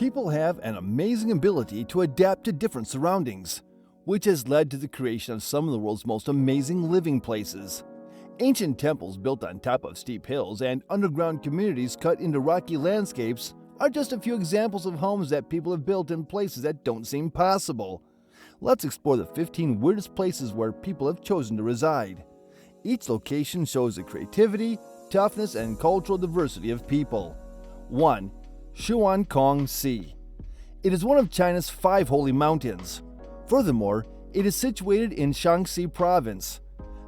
People have an amazing ability to adapt to different surroundings, which has led to the creation of some of the world's most amazing living places. Ancient temples built on top of steep hills and underground communities cut into rocky landscapes are just a few examples of homes that people have built in places that don't seem possible. Let's explore the 15 weirdest places where people have chosen to reside. Each location shows the creativity, toughness, and cultural diversity of people. 1. Xuankong Sea. It is one of China's 5 holy mountains. Furthermore, it is situated in Shaanxi province.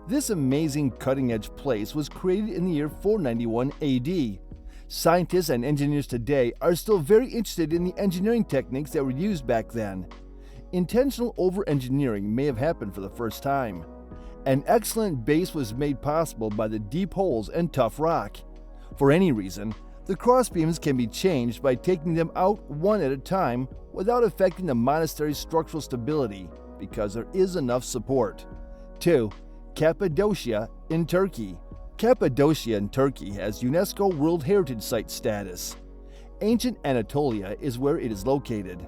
This amazing cutting-edge place was created in the year 491 AD. Scientists and engineers today are still very interested in the engineering techniques that were used back then. Intentional over-engineering may have happened for the first time. An excellent base was made possible by the deep holes and tough rock. For any reason, the crossbeams can be changed by taking them out one at a time without affecting the monastery's structural stability because there is enough support. 2. Cappadocia in Turkey. Cappadocia in Turkey has UNESCO World Heritage Site status. Ancient Anatolia is where it is located.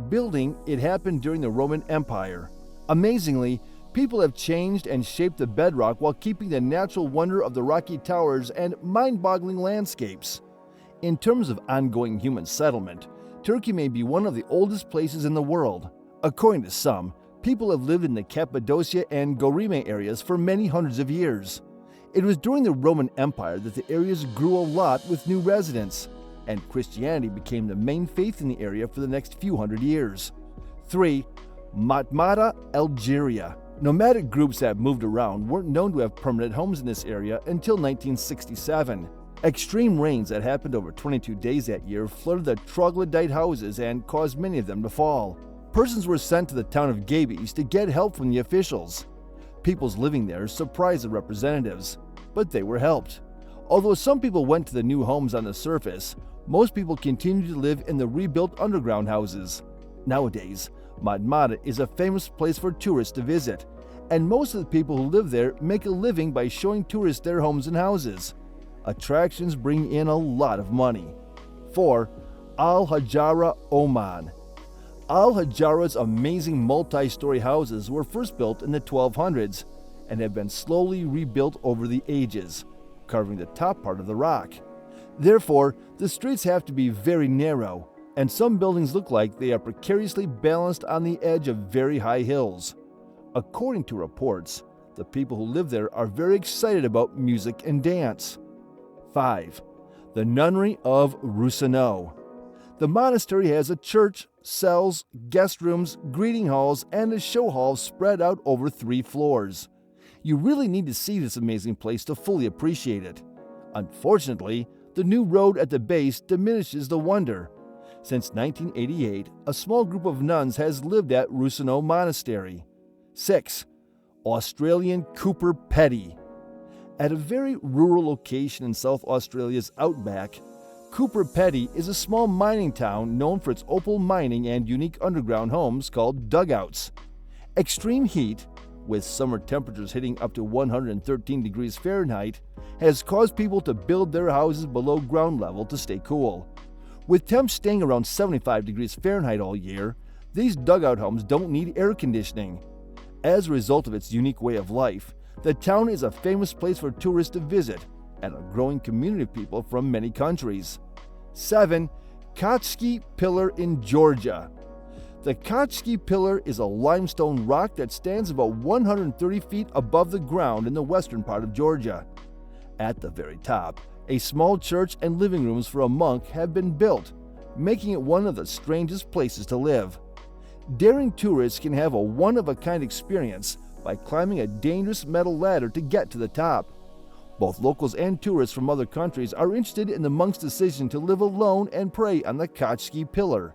Building, it happened during the Roman Empire. Amazingly, people have changed and shaped the bedrock while keeping the natural wonder of the rocky towers and mind-boggling landscapes. In terms of ongoing human settlement, Turkey may be one of the oldest places in the world. According to some, people have lived in the Cappadocia and Gorime areas for many hundreds of years. It was during the Roman Empire that the areas grew a lot with new residents, and Christianity became the main faith in the area for the next few hundred years. 3. Matmata, Algeria. Nomadic groups that moved around weren't known to have permanent homes in this area until 1967. Extreme rains that happened over 22 days that year flooded the troglodyte houses and caused many of them to fall. Persons were sent to the town of Gabes to get help from the officials. Peoples living there surprised the representatives, but they were helped. Although some people went to the new homes on the surface, most people continued to live in the rebuilt underground houses. Nowadays, Matmata is a famous place for tourists to visit, and most of the people who live there make a living by showing tourists their homes and houses. Attractions bring in a lot of money. 4. Al-Hajara, Oman. Al-Hajara's amazing multi-story houses were first built in the 1200s and have been slowly rebuilt over the ages, carving the top part of the rock. Therefore, the streets have to be very narrow, and some buildings look like they are precariously balanced on the edge of very high hills. According to reports, the people who live there are very excited about music and dance. 5. The Nunnery of Rousseau. The monastery has a church, cells, guest rooms, greeting halls, and a show hall spread out over 3 floors. You really need to see this amazing place to fully appreciate it. Unfortunately, the new road at the base diminishes the wonder. Since 1988, a small group of nuns has lived at Rousseau Monastery. 6. Australian Cooper Pedy. At a very rural location in South Australia's outback, Cooper Pedy is a small mining town known for its opal mining and unique underground homes called dugouts. Extreme heat, with summer temperatures hitting up to 113 degrees Fahrenheit, has caused people to build their houses below ground level to stay cool. With temps staying around 75 degrees Fahrenheit all year, these dugout homes don't need air conditioning. As a result of its unique way of life, the town is a famous place for tourists to visit and a growing community of people from many countries. 7. Kachki Pillar in Georgia. The Kachki Pillar is a limestone rock that stands about 130 feet above the ground in the western part of Georgia. At the very top, a small church and living rooms for a monk have been built, making it one of the strangest places to live. Daring tourists can have a one-of-a-kind experience by climbing a dangerous metal ladder to get to the top. Both locals and tourists from other countries are interested in the monk's decision to live alone and pray on the Kachki Pillar.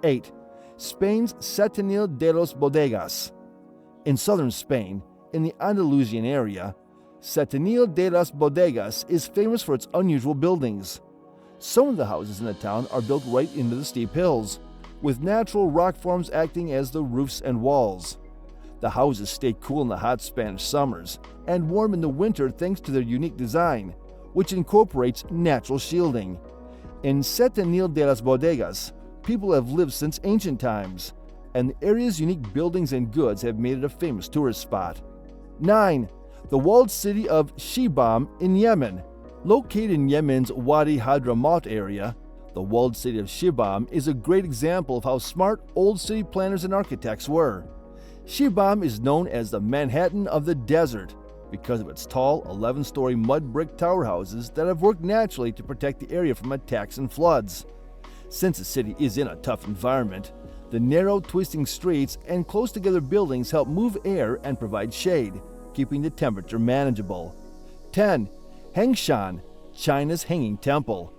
8. Spain's Setenil de los Bodegas. In southern Spain, in the Andalusian area, Setenil de las Bodegas is famous for its unusual buildings. Some of the houses in the town are built right into the steep hills, with natural rock forms acting as the roofs and walls. The houses stay cool in the hot Spanish summers and warm in the winter thanks to their unique design, which incorporates natural shielding. In Setenil de las Bodegas, people have lived since ancient times, and the area's unique buildings and goods have made it a famous tourist spot. 9. The walled city of Shibam in Yemen. Located in Yemen's Wadi Hadramaut area, the walled city of Shibam is a great example of how smart old city planners and architects were. Shibam is known as the Manhattan of the desert because of its tall 11-story mud brick tower houses that have worked naturally to protect the area from attacks and floods. Since the city is in a tough environment, the narrow, twisting streets and close-together buildings help move air and provide shade, keeping the temperature manageable. 10. Hengshan, China's Hanging Temple.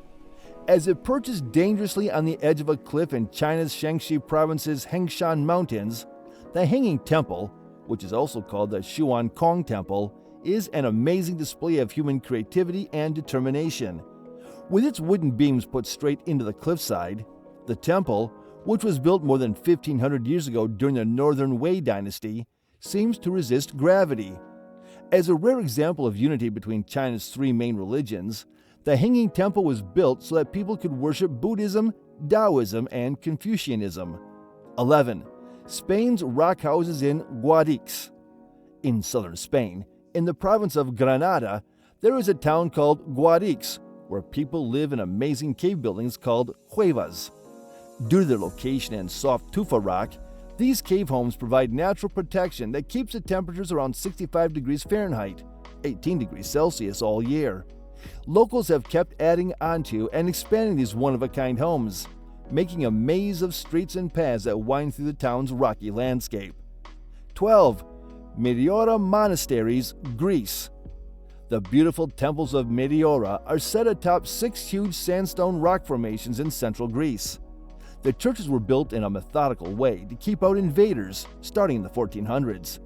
As it perches dangerously on the edge of a cliff in China's Shaanxi province's Hengshan Mountains, the Hanging Temple, which is also called the Xuankong Temple, is an amazing display of human creativity and determination. With its wooden beams put straight into the cliffside, the temple, which was built more than 1,500 years ago during the Northern Wei dynasty, seems to resist gravity. As a rare example of unity between China's three main religions, the Hanging Temple was built so that people could worship Buddhism, Taoism, and Confucianism. 11. Spain's rock houses in Guadix. In southern Spain, in the province of Granada, there is a town called Guadix, where people live in amazing cave buildings called cuevas. Due to their location and soft tufa rock, these cave homes provide natural protection that keeps the temperatures around 65 degrees Fahrenheit, 18 degrees Celsius all year. Locals have kept adding onto and expanding these one-of-a-kind homes, making a maze of streets and paths that wind through the town's rocky landscape. 12. Meteora Monasteries, Greece. The beautiful temples of Meteora are set atop 6 huge sandstone rock formations in central Greece. The churches were built in a methodical way to keep out invaders, starting in the 1400s.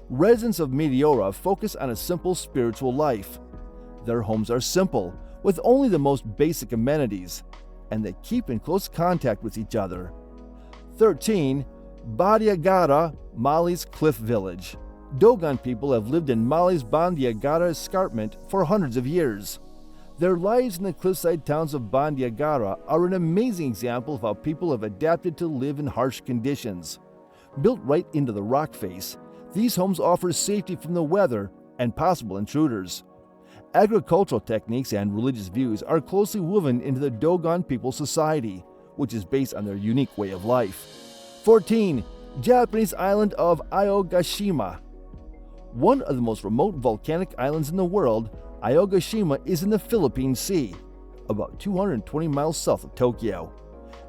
Residents of Meteora focus on a simple spiritual life. Their homes are simple, with only the most basic amenities, and they keep in close contact with each other. 13. Bandiagara, Mali's Cliff Village. Dogon people have lived in Mali's Bandiagara escarpment for hundreds of years. Their lives in the cliffside towns of Bandiagara are an amazing example of how people have adapted to live in harsh conditions. Built right into the rock face, these homes offer safety from the weather and possible intruders. Agricultural techniques and religious views are closely woven into the Dogon people's society, which is based on their unique way of life. 14. Japanese island of Aogashima. One of the most remote volcanic islands in the world, Aogashima is in the Philippine Sea, about 220 miles south of Tokyo.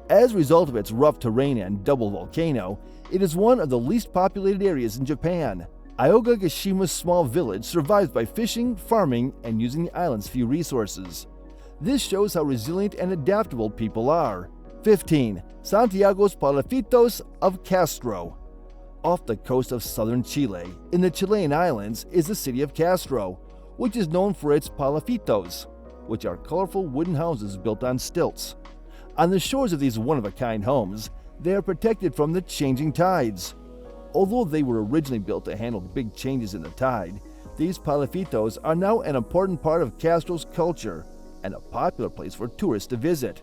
As a result of its rough terrain and double volcano, it is one of the least populated areas in Japan. Aogashima's small village survives by fishing, farming, and using the island's few resources. This shows how resilient and adaptable people are. 15. Santiago's Palafitos of Castro. Off the coast of southern Chile, in the Chilean islands, is the city of Castro, which is known for its palafitos, which are colorful wooden houses built on stilts. On the shores of these one-of-a-kind homes, they are protected from the changing tides. Although they were originally built to handle big changes in the tide, these palafitos are now an important part of Castro's culture and a popular place for tourists to visit.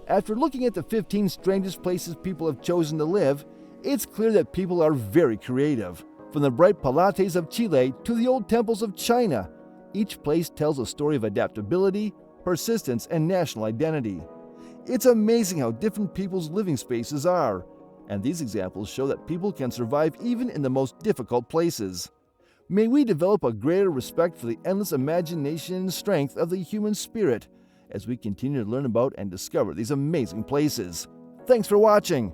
After looking at the 15 strangest places people have chosen to live, it's clear that people are very creative. From the bright palates of Chile to the old temples of China, each place tells a story of adaptability, persistence, and national identity. It's amazing how different people's living spaces are, and these examples show that people can survive even in the most difficult places. May we develop a greater respect for the endless imagination and strength of the human spirit as we continue to learn about and discover these amazing places. Thanks for watching.